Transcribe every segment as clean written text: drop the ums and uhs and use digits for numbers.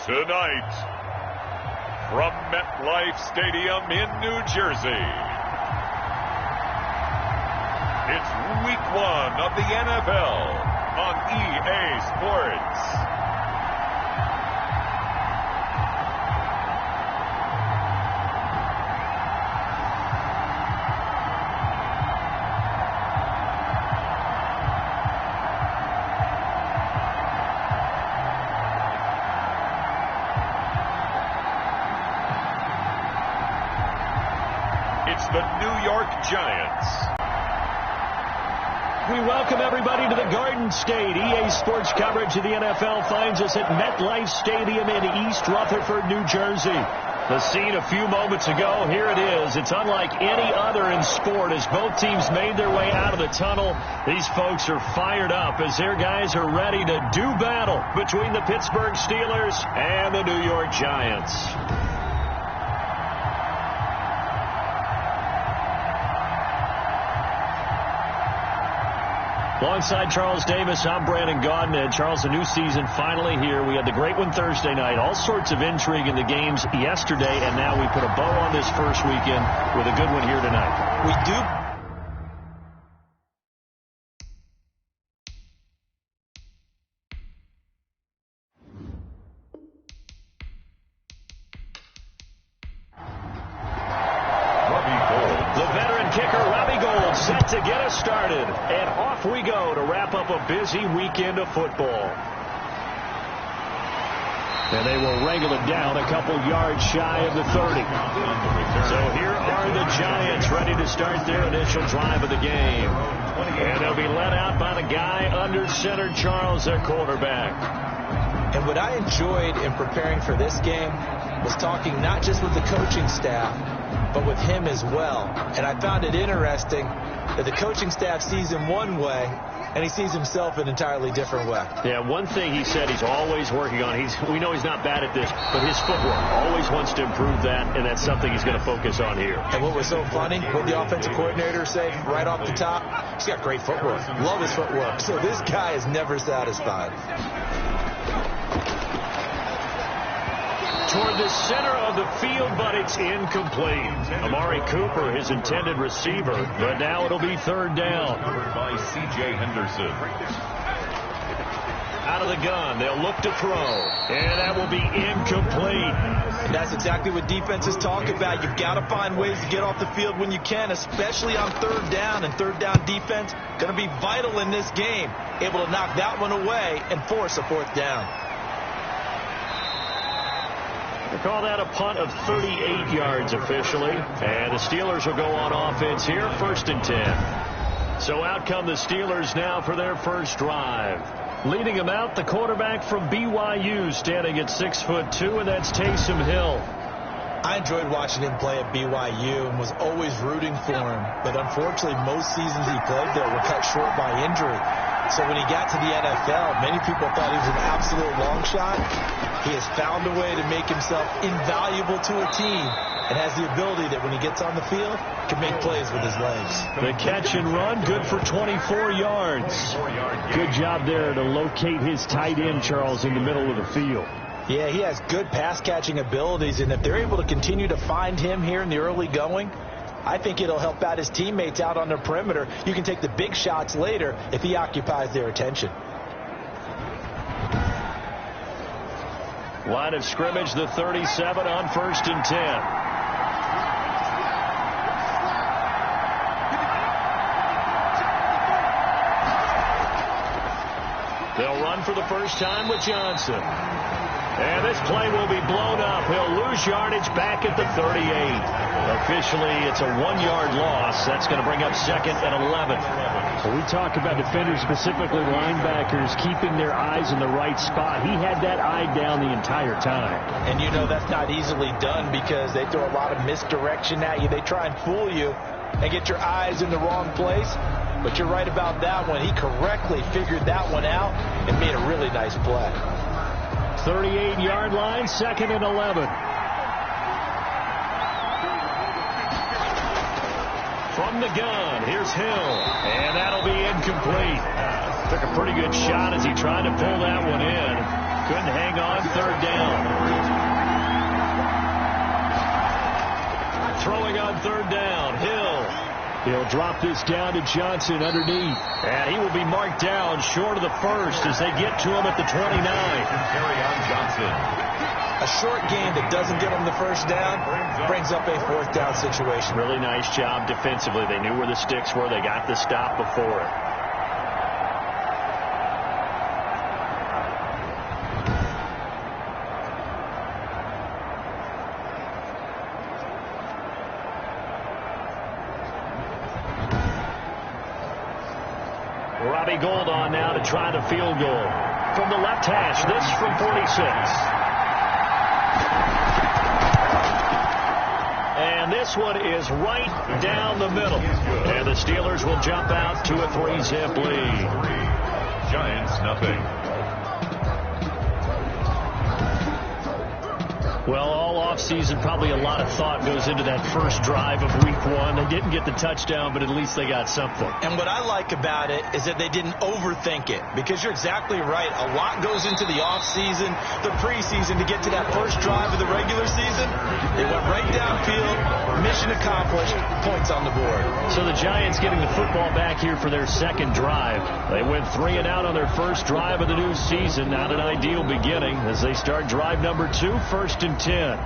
Tonight, from MetLife Stadium in New Jersey, it's Week 1 of the NFL on EA Sports. It's the New York Giants. We welcome everybody to the Garden State. EA Sports coverage of the NFL finds us at MetLife Stadium in East Rutherford, New Jersey. The scene a few moments ago, here it is. It's unlike any other in sport as both teams made their way out of the tunnel. These folks are fired up as their guys are ready to do battle between the Pittsburgh Steelers and the New York Giants. Alongside Charles Davis, I'm Brandon Gaudin. And Charles, a new season finally here. We had the great one Thursday night. All sorts of intrigue in the games yesterday, and now we put a bow on this first weekend with a good one here tonight. We do. Set to get us started, and off we go to wrap up a busy weekend of football. And they will wrangle it down a couple yards shy of the 30. So here are the Giants ready to start their initial drive of the game. And they'll be led out by the guy under center, Charles, their quarterback. And what I enjoyed in preparing for this game was talking not just with the coaching staff, but with him as well. And I found it interesting that the coaching staff sees him one way, and he sees himself an entirely different way. Yeah, one thing he said he's always working on. We know he's not bad at this, but his footwork, always wants to improve that, and that's something he's going to focus on here. And what was so funny, what the offensive coordinator said right off the top, he's got great footwork. Love his footwork. So this guy is never satisfied. Toward the center of the field, but it's incomplete. Amari Cooper, his intended receiver, but now it'll be third down. By C.J. Henderson. Out of the gun, they'll look to throw, and that will be incomplete. And that's exactly what defenses talk about. You've got to find ways to get off the field when you can, especially on third down. And third down defense going to be vital in this game, able to knock that one away and force a fourth down. They call that a punt of 38 yards officially. And the Steelers will go on offense here, 1st and 10. So out come the Steelers now for their first drive. Leading them out, the quarterback from BYU, standing at 6'2", and that's Taysom Hill. I enjoyed watching him play at BYU and was always rooting for him. But unfortunately, most seasons he played there were cut short by injury. So when he got to the NFL, many people thought he was an absolute long shot. He has found a way to make himself invaluable to a team and has the ability that when he gets on the field, can make plays with his legs. The catch and run, good for 24 yards. Good job there to locate his tight end, Charles, in the middle of the field. Yeah, he has good pass-catching abilities, and if they're able to continue to find him here in the early going, I think it'll help out his teammates out on the perimeter. You can take the big shots later if he occupies their attention. Line of scrimmage, the 37 on 1st and 10. They'll run for the first time with Johnson. And this play will be blown up. He'll lose yardage back at the 38. Officially, it's a 1-yard loss. That's going to bring up 2nd and 11. So we talk about defenders, specifically linebackers, keeping their eyes in the right spot. He had that eye down the entire time. And you know that's not easily done because they throw a lot of misdirection at you. They try and fool you and get your eyes in the wrong place. But you're right about that one. He correctly figured that one out and made a really nice play. 38-yard line, 2nd and 11. From the gun, here's Hill, and that'll be incomplete. Took a pretty good shot as he tried to pull that one in. Couldn't hang on, 3rd down. He'll drop this down to Johnson underneath. And he will be marked down short of the first as they get to him at the 29. Carry on Johnson. A short game that doesn't get them the first down brings up a fourth down situation. Really nice job defensively. They knew where the sticks were. They got the stop before it. Robbie Gould on now to try the field goal. From the left hash, this from 46. And this one is right down the middle. And the Steelers will jump out to a 3-zip lead. Giants nothing. Well, all offseason, probably a lot of thought goes into that first drive of week one. They didn't get the touchdown, but at least they got something. And what I like about it is that they didn't overthink it, because you're exactly right. A lot goes into the offseason, the preseason, to get to that first drive of the regular season. They went right downfield, mission accomplished, points on the board. So the Giants getting the football back here for their second drive. They went 3 and out on their first drive of the new season. Not an ideal beginning as they start drive number 2, 1st and 10.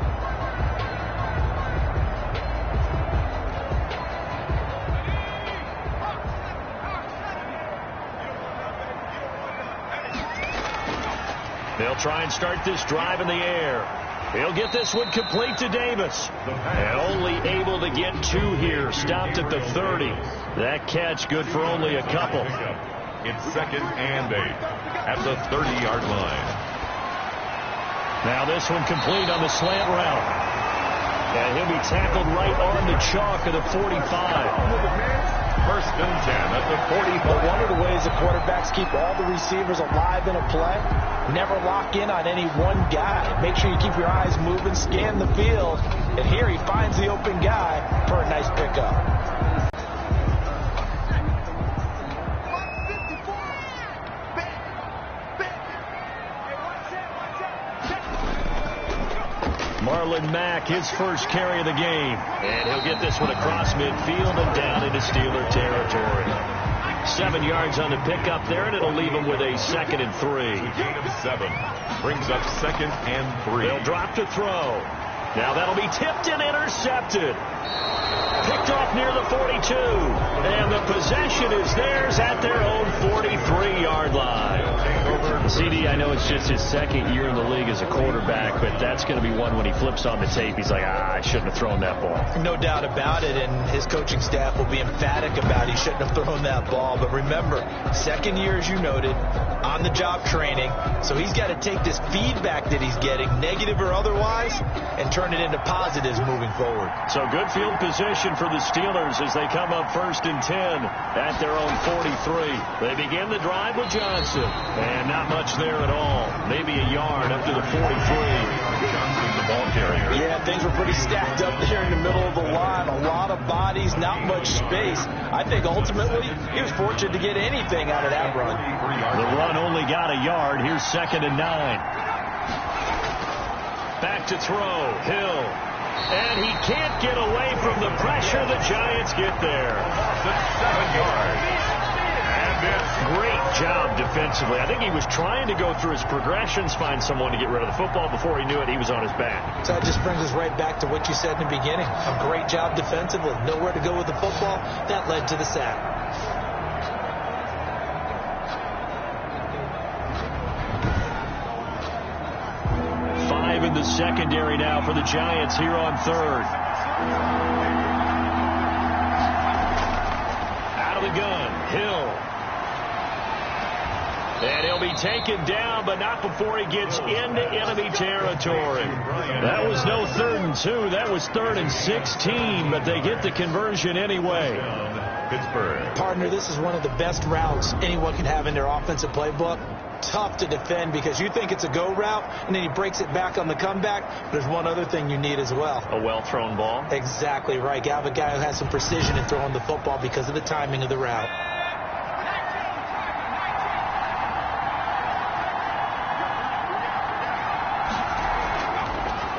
They'll try and start this drive in the air. He'll get this one complete to Davis. And only able to get 2 here. Stopped at the 30. That catch good for only a couple. It's 2nd and 8 at the 30-yard line. Now this one complete on the slant route. And he'll be tackled right on the chalk of the 45. 1st and 10 at the 45. But one of the ways the quarterbacks keep all the receivers alive in a play, never lock in on any one guy. Make sure you keep your eyes moving, scan the field. And here he finds the open guy for a nice pickup. Marlon Mack, his first carry of the game. And he'll get this one across midfield and down into Steeler territory. 7 yards on the pickup there, and it'll leave him with a 2nd and 3. Gain of 7 brings up 2nd and 3. They'll drop to throw. Now that'll be tipped and intercepted. Picked off near the 42. And the possession is theirs at their own 43-yard line. CD, I know it's just his 2nd year in the league as a quarterback, but that's going to be one when he flips on the tape. He's like, I shouldn't have thrown that ball. No doubt about it, and his coaching staff will be emphatic about he shouldn't have thrown that ball. But remember, 2nd year, as you noted, on-the-job training. So he's got to take this feedback that he's getting, negative or otherwise, and turn it into positives moving forward. So good field position for the Steelers as they come up 1st and 10 at their own 43. They begin the drive with Johnson. And not much there at all. Maybe a yard up to the 43. Johnson, the ball carrier. Yeah, things were pretty stacked up there in the middle of the line. A lot of bodies, not much space. I think ultimately he was fortunate to get anything out of that run. The run only got a yard. Here's 2nd and 9. Back to throw. Hill. And he can't get away from the pressure. The Giants get there. That's 7 yards. Great job defensively. I think he was trying to go through his progressions, find someone to get rid of the football. Before he knew it, he was on his back. So that just brings us right back to what you said in the beginning. A great job defensively. Nowhere to go with the football. That led to the sack. Five in the secondary now for the Giants here on 3rd. Out of the gun. Hill. And he'll be taken down, but not before he gets into enemy territory. That was no 3rd and 2. That was 3rd and 16, but they get the conversion anyway. Pittsburgh. Partner, this is one of the best routes anyone can have in their offensive playbook. Tough to defend because you think it's a go route, and then he breaks it back on the comeback. There's one other thing you need as well. A well-thrown ball. Exactly right. You have a guy who has some precision in throwing the football because of the timing of the route.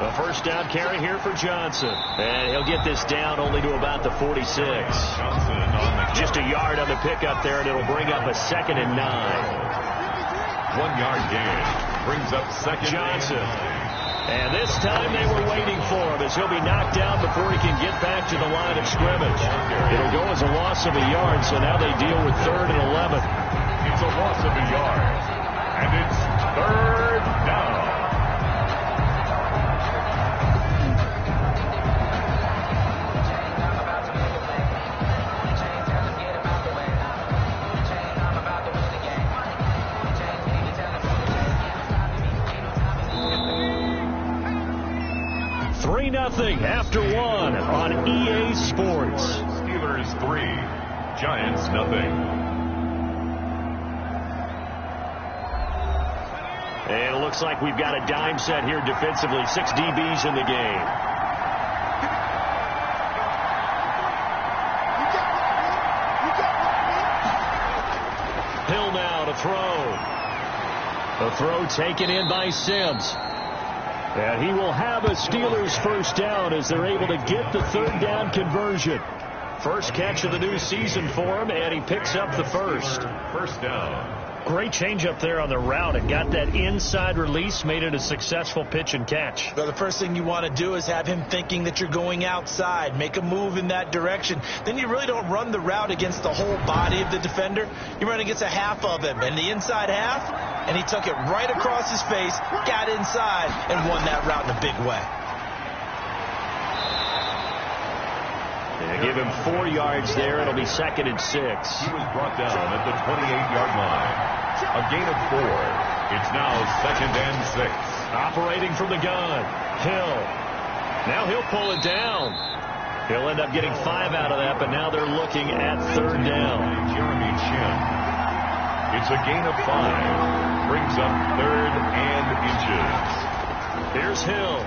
A first down carry here for Johnson. And he'll get this down only to about the 46. Just a yard on the pickup there, and it'll bring up a 2nd and 9. 1 yard gain brings up second. Johnson. And this time they were waiting for him as he'll be knocked down before he can get back to the line of scrimmage. It'll go as a loss of a yard, so now they deal with 3rd and 11. It's a loss of a yard. And it's 3rd down. After 1 on EA Sports. Steelers 3, Giants nothing. And it looks like we've got a dime set here defensively. 6 DBs in the game. Hill now to throw. The throw taken in by Sims. And he will have a Steelers first down as they're able to get the 3rd down conversion. First catch of the new season for him, and he picks up the first. First down. Great change up there on the route and got that inside release, made it a successful pitch and catch. Well, the first thing you want to do is have him thinking that you're going outside, make a move in that direction. Then you really don't run the route against the whole body of the defender. You run against a half of him, and the inside half, and he took it right across his face, got inside, and won that route in a big way. They give him 4 yards there. It'll be 2nd and 6. He was brought down at the 28-yard line. A gain of 4. It's now 2nd and 6. Operating from the gun. Hill. Now he'll pull it down. He'll end up getting 5 out of that, but now they're looking at 3rd down. Jeremy Chin. It's a gain of 5. Brings up 3rd and inches. Here's Hill.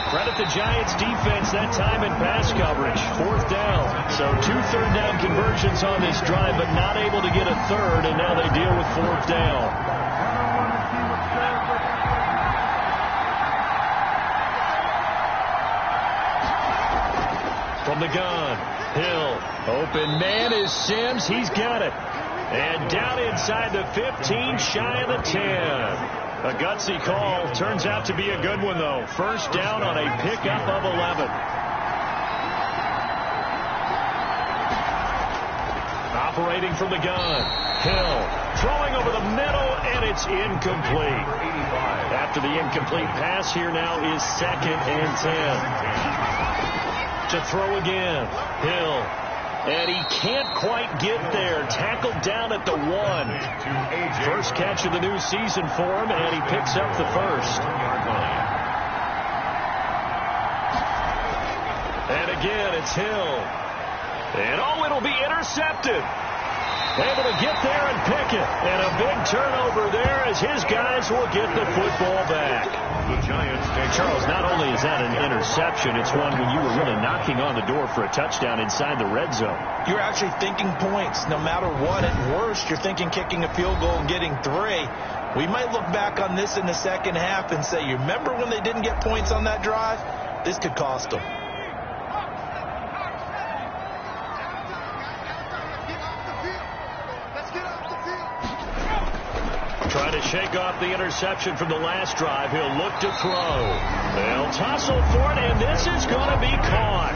Credit the Giants defense that time in pass coverage. 4th down. So 2 third down conversions on this drive, but not able to get a 3rd, and now they deal with 4th down. From the gun, Hill. Open man is Sims. He's got it. And down inside the 15, shy of the 10. A gutsy call. Turns out to be a good one, though. First down on a pickup of 11. Operating from the gun. Hill throwing over the middle, and it's incomplete. After the incomplete pass, here now is 2nd and 10. To throw again. Hill. And he can't quite get there. Tackled down at the 1. First catch of the new season for him, and he picks up the first. And again, it's Hill. And oh, it'll be intercepted. Able to get there and pick it. And a big turnover there as his guys will get the football back. The Giants take Charles, not only is that an interception, it's one when you were really knocking on the door for a touchdown inside the red zone. You're actually thinking points. No matter what, at worst, you're thinking kicking a field goal and getting 3. We might look back on this in the second half and say, you remember when they didn't get points on that drive? This could cost them. Trying to shake off the interception from the last drive. He'll look to throw. They'll tussle for it, and this is going to be caught.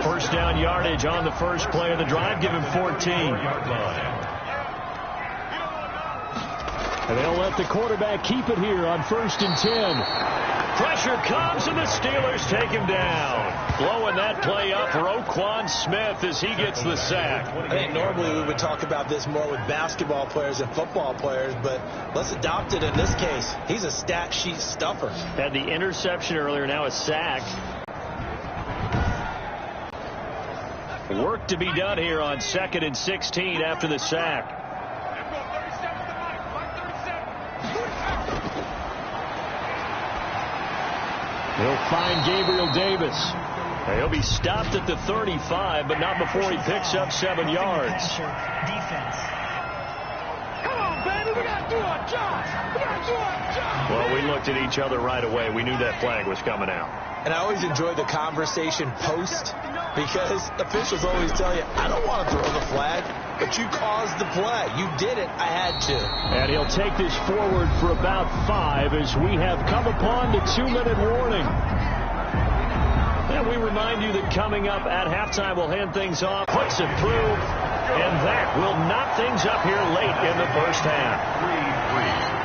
First down yardage on the first play of the drive. Give him 14. And they'll let the quarterback keep it here on 1st and 10. Pressure comes, and the Steelers take him down. Blowing that play up, Roquan Smith, as he gets the sack. I think normally we would talk about this more with basketball players and football players, but let's adopt it in this case. He's a stat sheet stuffer. Had the interception earlier, now a sack. Work to be done here on 2nd and 16 after the sack. He'll find Gabriel Davis. He'll be stopped at the 35, but not before he picks up 7 yards. Defense. Come on, baby, we got Well, we looked at each other right away. We knew that flag was coming out. And I always enjoy the conversation post because officials always tell you, I don't want to throw the flag, but you caused the play. You did it. I had to. And he'll take this forward for about 5 as we have come upon the 2-minute warning. And we remind you that coming up at halftime, we'll hand things off, puts it through, and that will knock things up here late in the first half. 3-3.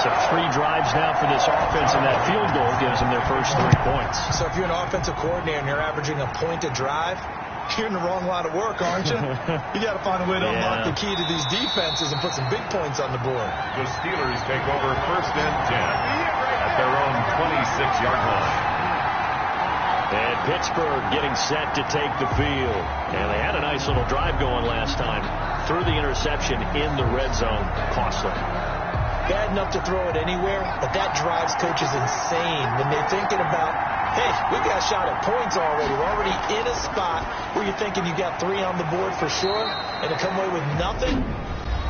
So 3 drives now for this offense, and that field goal gives them their first 3 points. So if you're an offensive coordinator and you're averaging a point a drive, you're in the wrong line of work, aren't you? You got to find a way to unlock the key to these defenses and put some big points on the board. The Steelers take over 1st and 10 at their own 26-yard line. And Pittsburgh getting set to take the field. And they had a nice little drive going last time. Threw the interception in the red zone. Costly. Bad enough to throw it anywhere, but that drives coaches insane when they're thinking about, hey, we got a shot at points already. We're already in a spot where you're thinking you got 3 on the board for sure, and to come away with nothing,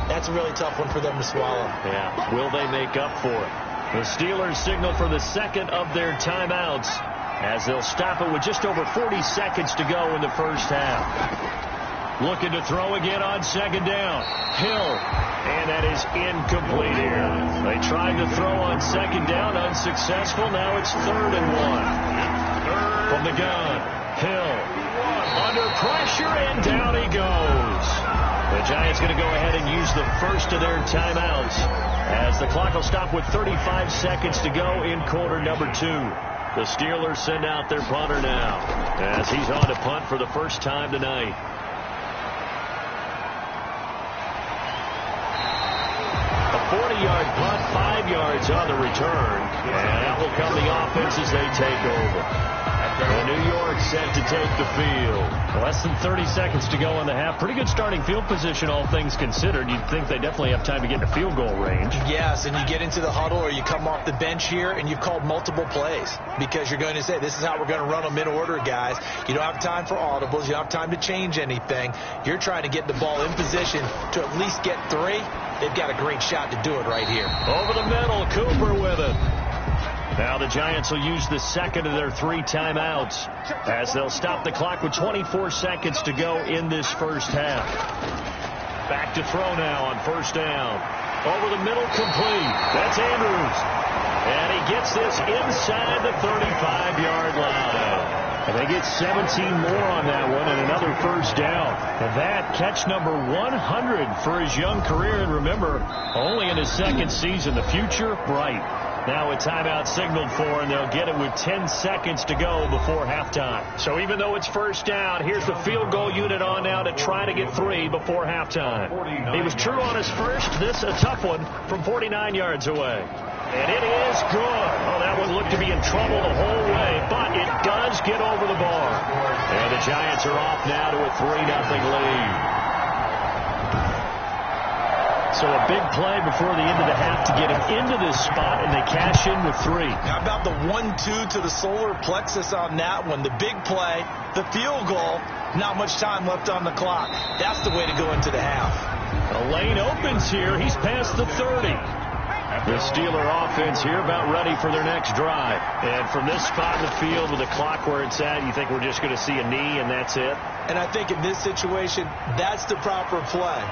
that's a really tough one for them to swallow. Yeah, will they make up for it? The Steelers signal for the second of their timeouts as they'll stop it with just over 40 seconds to go in the first half. Looking to throw again on 2nd down. Hill. And that is incomplete here. They tried to throw on 2nd down. Unsuccessful. Now it's 3rd and 1. From the gun. Hill. Under pressure, and down he goes. The Giants going to go ahead and use the first of their timeouts as the clock will stop with 35 seconds to go in quarter number 2. The Steelers send out their punter now as he's on to punt for the first time tonight. A 40-yard punt, 5 yards on the return, and that will come the offense as they take over. And New York set to take the field. Less than 30 seconds to go in the half. Pretty good starting field position, all things considered. You'd think they definitely have time to get into field goal range. Yes, and you get into the huddle or you come off the bench here and you've called multiple plays because you're going to say, this is how we're going to run them in order, guys. You don't have time for audibles. You don't have time to change anything. You're trying to get the ball in position to at least get 3. They've got a great shot to do it right here. Over the middle, Cooper with it. Now the Giants will use the second of their 3 timeouts as they'll stop the clock with 24 seconds to go in this first half. Back to throw now on 1st down. Over the middle, complete. That's Andrews. And he gets this inside the 35-yard line. And they get 17 more on that one and another 1st down. And that catch number 100 for his young career. And remember, only in his 2nd season. The future bright. Now a timeout signaled for, and they'll get it with 10 seconds to go before halftime. So even though it's 1st down, here's the field goal unit on now to try to get 3 before halftime. He was true on his first. This a tough one from 49 yards away. And it is good. Oh, that one looked to be in trouble the whole way, but it does get over the bar. And the Giants are off now to a 3-0 lead. So a big play before the end of the half to get him into this spot, and they cash in with 3. How about the 1-2 to the solar plexus on that one? The big play, the field goal, not much time left on the clock. That's the way to go into the half. A lane opens here. He's past the 30. The Steeler offense here about ready for their next drive. And from this spot in the field with the clock where it's at, you think we're just going to see a knee and that's it? And I think in this situation, that's the proper play.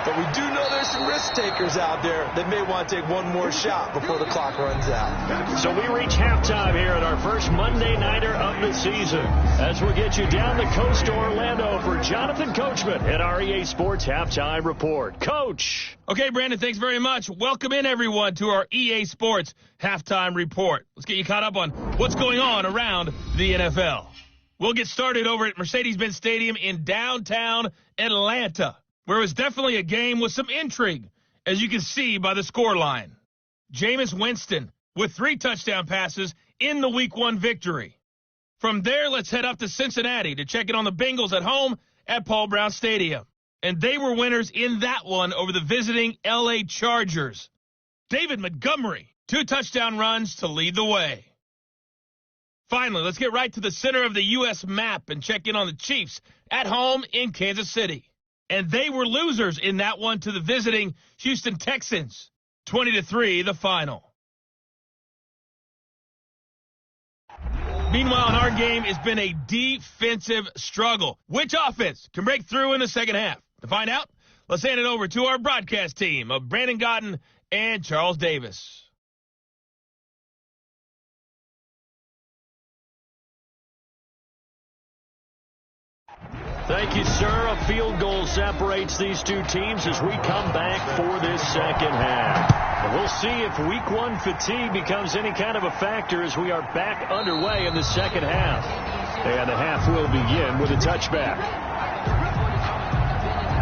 But we do know there's some risk takers out there that may want to take one more shot before the clock runs out. So we reach halftime here at our first Monday Nighter of the season as we get you down the coast to Orlando for Jonathan Coachman at our EA Sports Halftime Report. Coach. Okay, Brandon, thanks very much. Welcome in, everyone, to our EA Sports Halftime Report. Let's get you caught up on what's going on around the NFL. We'll get started over at Mercedes-Benz Stadium in downtown Atlanta, where it was definitely a game with some intrigue, as you can see by the scoreline. Jameis Winston with 3 touchdown passes in the Week 1 victory. From there, let's head up to Cincinnati to check in on the Bengals at home at Paul Brown Stadium. And they were winners in that one over the visiting L.A. Chargers. David Montgomery, 2 touchdown runs to lead the way. Finally, let's get right to the center of the U.S. map and check in on the Chiefs at home in Kansas City. And they were losers in that one to the visiting Houston Texans. 20-3, the final. Meanwhile, in our game, it's been a defensive struggle. Which offense can break through in the second half? To find out, let's hand it over to our broadcast team of Brandon Godden and Charles Davis. Thank you, sir. A field goal separates these two teams as we come back for this second half. And we'll see if week one fatigue becomes any kind of a factor as we are back underway in the second half. And the half will begin with a touchback.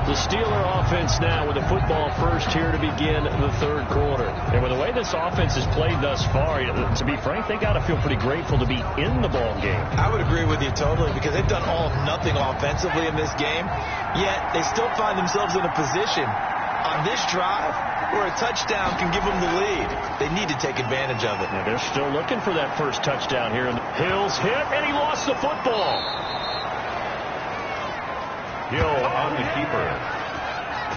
The Steeler offense now with the football first here to begin the third quarter. And with the way this offense has played thus far, to be frank, they got to feel pretty grateful to be in the ball game. I would agree with you totally because they've done all of nothing offensively in this game, yet they still find themselves in a position on this drive where a touchdown can give them the lead. They need to take advantage of it. Yeah, they're still looking for that first touchdown here. Hill's hit, and he lost the football. Hill on the keeper.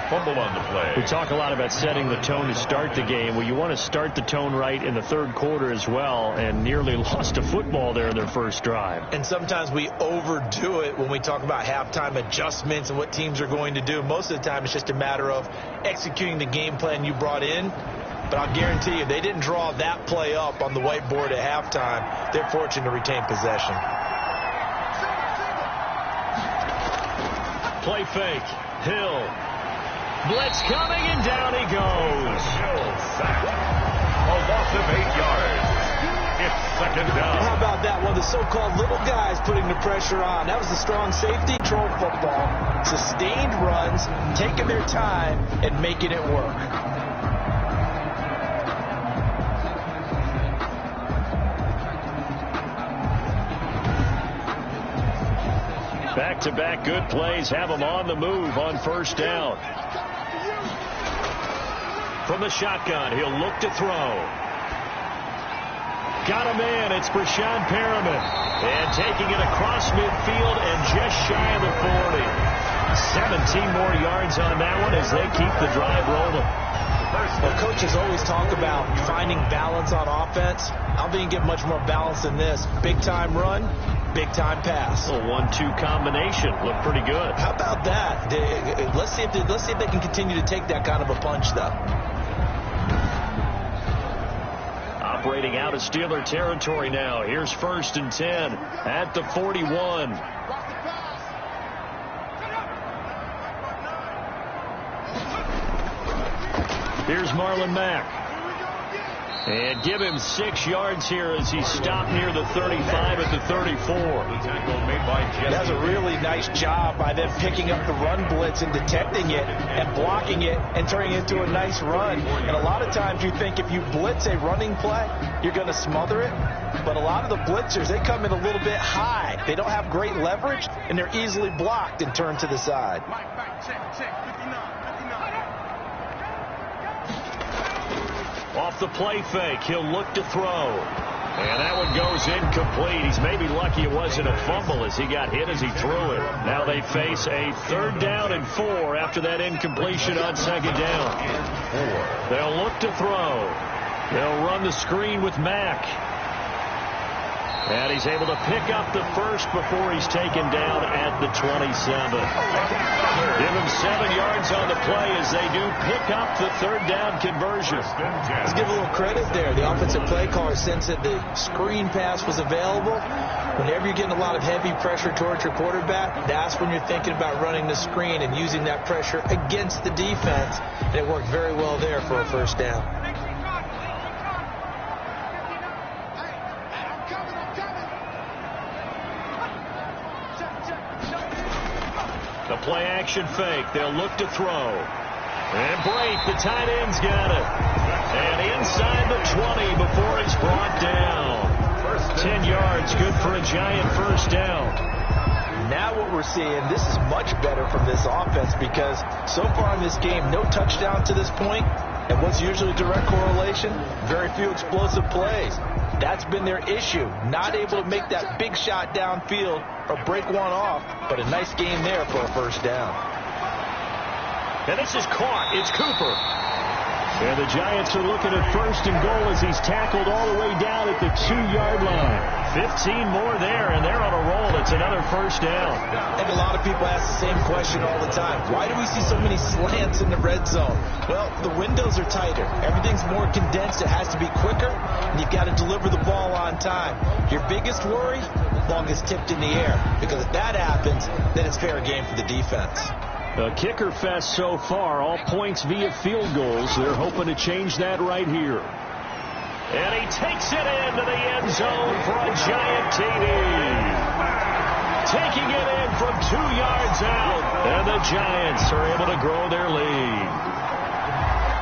Fumble on the play. We talk a lot about setting the tone to start the game. Well, you want to start the tone right in the third quarter as well, and nearly lost a football there in their first drive. And sometimes we overdo it when we talk about halftime adjustments and what teams are going to do. Most of the time, it's just a matter of executing the game plan you brought in. But I'll guarantee you, they didn't draw that play up on the whiteboard at halftime. They're fortunate to retain possession. Play fake. Hill. Blitz coming, and down he goes. Hill sacked. A loss of 8 yards. It's second down. How about that one? The so-called little guys putting the pressure on. That was the strong safety control football. Sustained runs, taking their time, and making it work. Back-to-back good plays have them on the move on first down. From the shotgun, he'll look to throw. Got a man. It's Brashon Perriman. And taking it across midfield and just shy of the 40. 17 more yards on that one as they keep the drive rolling. Well, coaches always talk about finding balance on offense. I don't think you get much more balance than this. Big-time run, big-time pass. A 1-2 combination. Looked pretty good. How about that? Let's see if they can continue to take that kind of a punch, though. Operating out of Steeler territory now. Here's 1st and 10 at the 41. Here's Marlon Mack. And give him 6 yards here as he's stopped near the 35 at the 34. That's a really nice job by them picking up the run blitz and detecting it and blocking it and turning it into a nice run. And a lot of times you think if you blitz a running play, you're going to smother it. But a lot of the blitzers, they come in a little bit high. They don't have great leverage, and they're easily blocked and turned to the side. Off the play fake, he'll look to throw. And that one goes incomplete. He's maybe lucky it wasn't a fumble as he got hit as he threw it. Now they face a 3rd down and 4 after that incompletion on 2nd down. They'll look to throw. They'll run the screen with Mack. And he's able to pick up the first before he's taken down at the 27. Give him 7 yards on the play as they do pick up the 3rd down conversion. Let's give a little credit there. The offensive play caller sensed that the screen pass was available. Whenever you're getting a lot of heavy pressure towards your quarterback, that's when you're thinking about running the screen and using that pressure against the defense. And it worked very well there for a 1st down. The play action fake. They'll look to throw. And Brake, the tight end's got it. And inside the 20 before it's brought down. 10 yards, good for a giant 1st down. Now what we're seeing, this is much better from this offense because so far in this game, no touchdown to this point. And what's usually a direct correlation? Very few explosive plays. That's been their issue. Not able to make that big shot downfield or break one off, but a nice game there for a first down. And this is caught. It's Cooper. And the Giants are looking at first and goal as he's tackled all the way down at the 2-yard line. 15 more there, and they're on a roll. It's another first down. I think a lot of people ask the same question all the time. Why do we see so many slants in the red zone? Well, the windows are tighter. Everything's more condensed. It has to be quicker, and you've got to deliver the ball on time. Your biggest worry? Ball gets tipped in the air, because if that happens, then it's fair game for the defense. A kicker fest so far, all points via field goals. They're hoping to change that right here. And he takes it into the end zone for a giant TD. Taking it in from 2 yards out. And the Giants are able to grow their lead.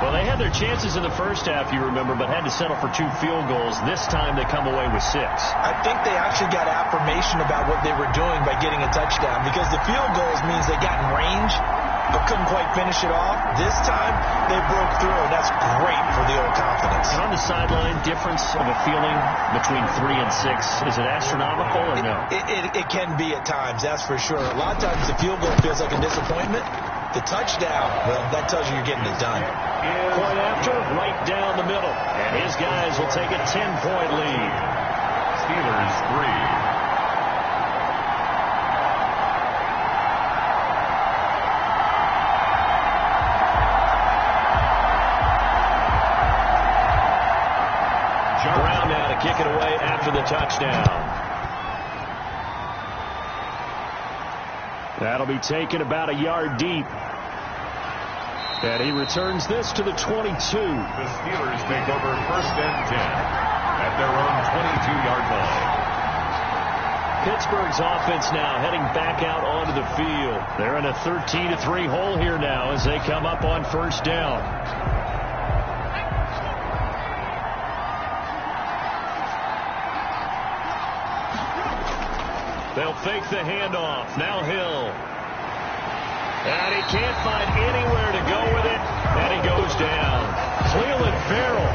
Well, they had their chances in the first half, you remember, but had to settle for 2 field goals. This time they come away with 6. I think they actually got affirmation about what they were doing by getting a touchdown, because the field goals means they got in range but couldn't quite finish it off. This time they broke through, and that's great for the old confidence. And on the sideline, difference of a feeling between 3 and 6, is it astronomical or no? It can be at times, that's for sure. A lot of times the field goal feels like a disappointment. The touchdown, well, that tells you you're getting it done. Point after, right down the middle. And his guys will take a 10-point lead. Steelers 3. Brown now to kick it away after the touchdown. That'll be taken about a yard deep. And he returns this to the 22. The Steelers take over first and 10 at their own 22-yard line. Pittsburgh's offense now heading back out onto the field. They're in a 13-3 hole here now as they come up on first down. They'll fake the handoff. Now Hill. And he can't find anywhere to go with it. And he goes down. Cleveland Farrell.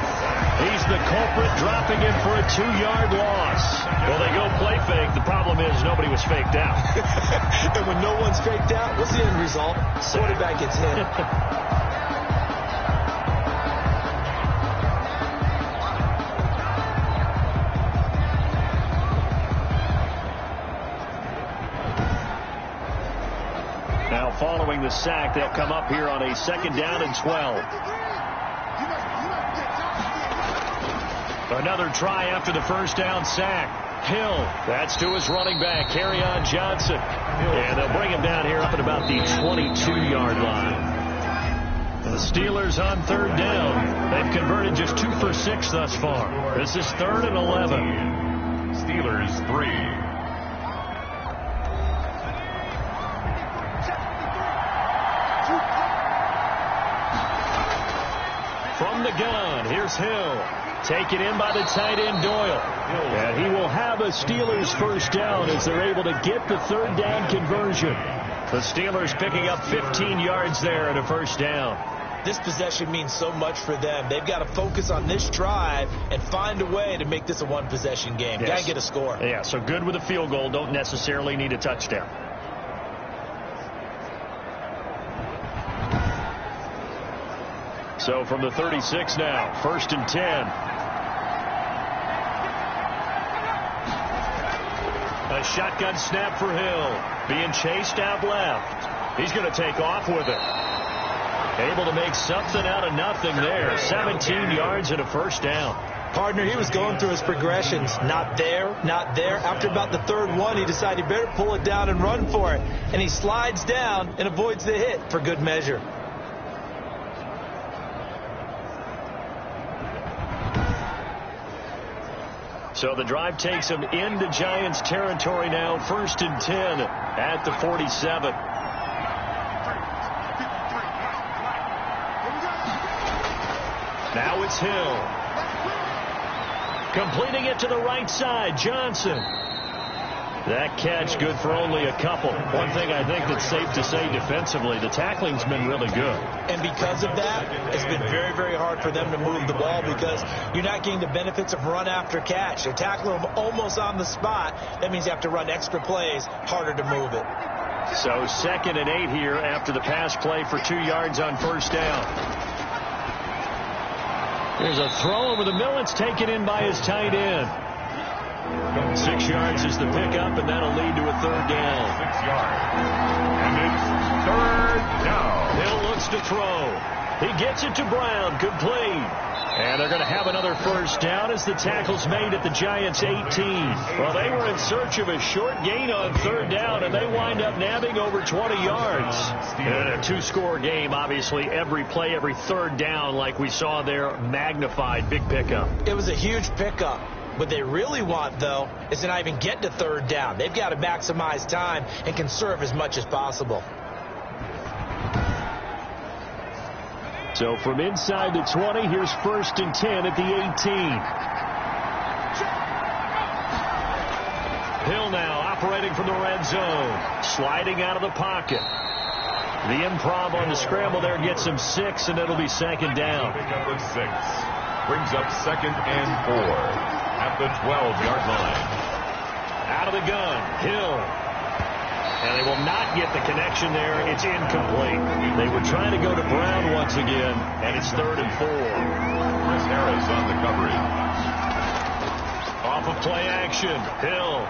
He's the culprit, dropping him for a 2-yard loss. Well, they go play fake. The problem is nobody was faked out. And when no one's faked out, what's the end result? Quarterback gets hit. Now following the sack, they'll come up here on a 2nd down and 12. Another try after the first down sack. Hill, that's to his running back, Kerryon Johnson. And they'll bring him down here up at about the 22-yard line. The Steelers on 3rd down. They've converted just 2 for 6 thus far. This is 3rd and 11. Steelers 3. From the gun, here's Hill. Taken in by the tight end Doyle. And he will have a Steelers first down as they're able to get the 3rd down conversion. The Steelers picking up 15 yards there at a first down. This possession means so much for them. They've got to focus on this drive and find a way to make this a one-possession game. Yes. Got to get a score. Yeah, so good with a field goal. Don't necessarily need a touchdown. So from the 36 now, 1st and 10. A shotgun snap for Hill. Being chased out left. He's going to take off with it. Able to make something out of nothing there. 17 yards and a first down. Partner, he was going through his progressions. Not there, not there. After about the 3rd one, he decided he better pull it down and run for it. And he slides down and avoids the hit for good measure. So the drive takes him into Giants territory now. 1st and 10 at the 47. Now it's Hill. Completing it to the right side, Johnson. That catch good for only a couple. One thing I think that's safe to say defensively, the tackling's been really good. And because of that, it's been very, very hard for them to move the ball because you're not getting the benefits of run after catch. They're tackling them almost on the spot. That means you have to run extra plays, harder to move it. So 2nd and 8 here after the pass play for 2 yards on first down. There's a throw over the middle. It's taken in by his tight end. 6 yards is the pickup, and that'll lead to a 3rd down. 6 yards. And it's 3rd down. Hill looks to throw. He gets it to Brown. Complete. And they're going to have another first down as the tackle's made at the Giants' 18. Well, they were in search of a short gain on 3rd down, and they wind up nabbing over 20 yards. In a 2-score game, obviously, every play, every 3rd down, like we saw there, magnified. Big pickup. It was a huge pickup. What they really want, though, is to not even get to 3rd down. They've got to maximize time and conserve as much as possible. So from inside the 20, here's 1st and 10 at the 18. Hill now operating from the red zone. Sliding out of the pocket. The improv on the scramble there gets him 6, and it'll be 2nd down. Pickup of 6. Brings up 2nd and 4 at the 12-yard line. Out of the gun, Hill. And they will not get the connection there. It's incomplete. They were trying to go to Brown once again, and it's 3rd and 4. Chris Harris on the coverage. Off of play action, Hill.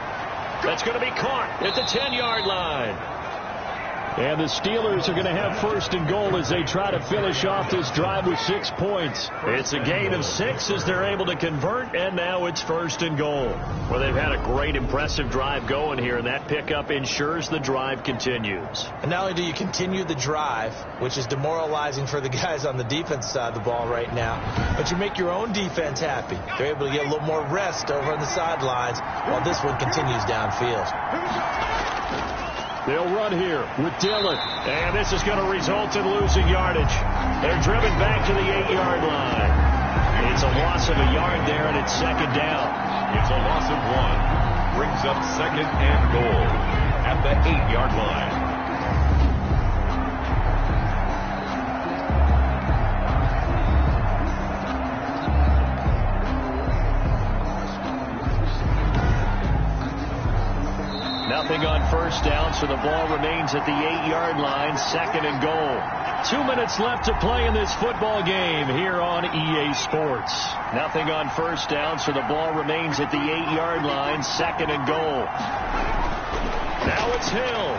That's going to be caught at the 10-yard line. And the Steelers are going to have 1st and goal as they try to finish off this drive with 6 points. It's a gain of 6 as they're able to convert, and now it's 1st and goal. Well, they've had a great, impressive drive going here, and that pickup ensures the drive continues. And not only do you continue the drive, which is demoralizing for the guys on the defense side of the ball right now, but you make your own defense happy. They're able to get a little more rest over on the sidelines while this one continues downfield. They'll run here with Dillon. And this is going to result in losing yardage. They're driven back to the 8-yard line. It's a loss of a yard there, and it's 2nd down. It's a loss of 1. Brings up 2nd and goal at the 8-yard line. Nothing on first down, so the ball remains at the 8-yard line, 2nd and goal. 2 minutes left to play in this football game here on EA Sports. Nothing on first down, so the ball remains at the 8-yard line, 2nd and goal. Now it's Hill.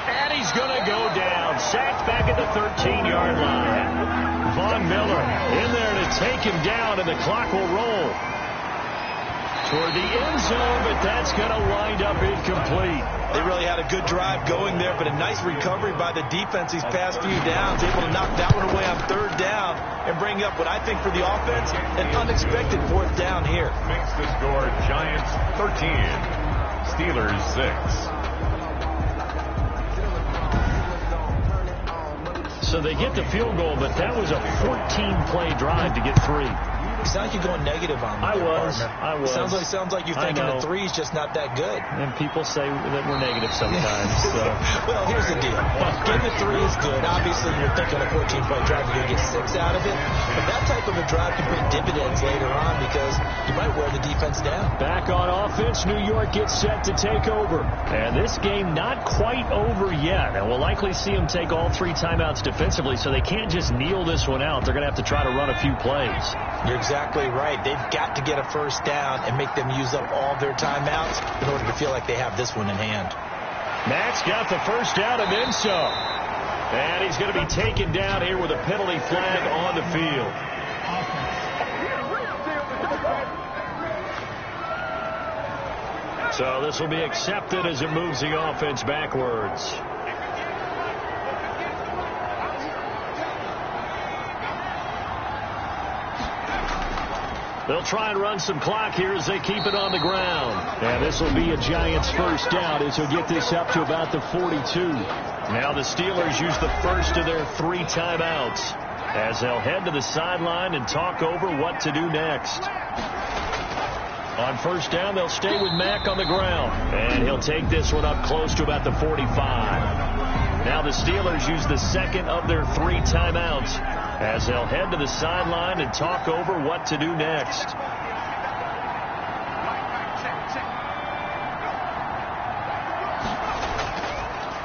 And he's going to go down. Sacked back at the 13-yard line. Von Miller in there to take him down, and the clock will roll toward the end zone, but that's going to wind up incomplete. They really had a good drive going there, but a nice recovery by the defense these past few downs, able to knock that one away on 3rd down and bring up what I think for the offense, an unexpected 4th down here. Makes the score Giants 13, Steelers 6. So they get the field goal, but that was a 14-play drive to get 3. You sound like you're going negative on me. I was. Sounds like you're thinking the 3's just not that good. And people say that we're negative sometimes. So. Well, here's the deal. Getting the 3 is good. Obviously, you're thinking a 14-point drive, you're going to get 6 out of it. But that type of a drive can pay dividends later on because you might wear the defense down. Back on offense, New York gets set to take over. And this game not quite over yet. And we'll likely see them take all 3 timeouts defensively, so they can't just kneel this one out. They're going to have to try to run a few plays. You're exactly right. They've got to get a first down and make them use up all their timeouts in order to feel like they have this one in hand. Matt's got the first down and then some. And he's going to be taken down here with a penalty flag on the field. So this will be accepted as it moves the offense backwards. They'll try and run some clock here as they keep it on the ground. And this will be a Giants first down as he'll get this up to about the 42. Now the Steelers use the first of their 3 timeouts as they'll head to the sideline and talk over what to do next. On first down, they'll stay with Mack on the ground. And he'll take this one up close to about the 45. Now the Steelers use the second of their 3 timeouts as they'll head to the sideline and talk over what to do next.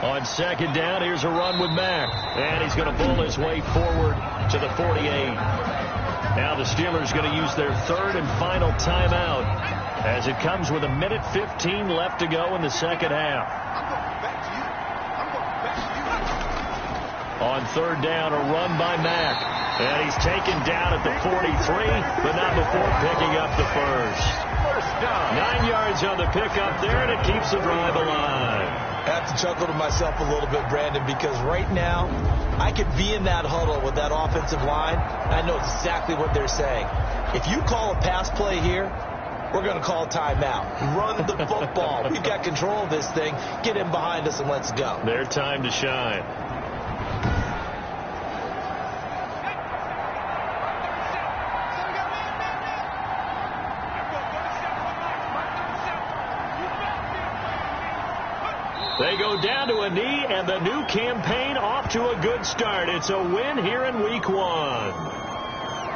On second down, here's a run with Mack. And he's going to bull his way forward to the 48. Now the Steelers going to use their 3rd and final timeout as it comes with 1:15 left to go in the second half. On third down, a run by Mack. And he's taken down at the 43, but not before picking up the first. 9 yards on the pickup there, and it keeps the drive alive. I have to chuckle to myself a little bit, Brandon, because right now I could be in that huddle with that offensive line. I know exactly what they're saying. If you call a pass play here, we're going to call a timeout. Run the football. We've got control of this thing. Get in behind us and let's go. Their time to shine. They go down to a knee, and the new campaign off to a good start. It's a win here in week 1.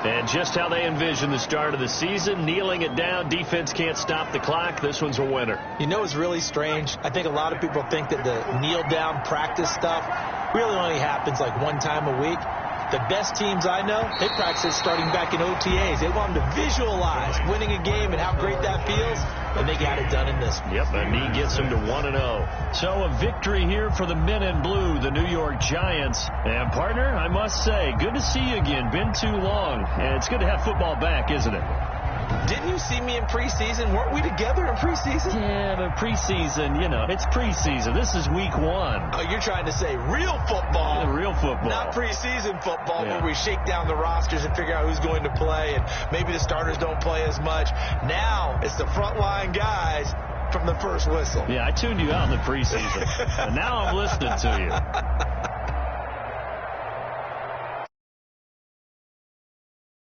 And just how they envision the start of the season, kneeling it down, defense can't stop the clock. This one's a winner. You know, it's really strange. I think a lot of people think that the kneel-down practice stuff really only happens like 1 time a week. The best teams I know, they practice starting back in OTAs. They want them to visualize winning a game and how great that feels, and they got it done in this one. Yep, a knee gets them to 1-0. So a victory here for the men in blue, the New York Giants. And, partner, I must say, good to see you again. Been too long. And it's good to have football back, isn't it? Didn't you see me in preseason? Weren't we together in preseason? Yeah, but preseason, you know, it's preseason. This is week 1. Oh, you're trying to say real football. Yeah, real football. Not preseason football, Yeah. where we shake down the rosters and figure out who's going to play, and maybe the starters don't play as much. Now it's the frontline guys from the first whistle. Yeah, I tuned you out in the preseason. And now I'm listening to you.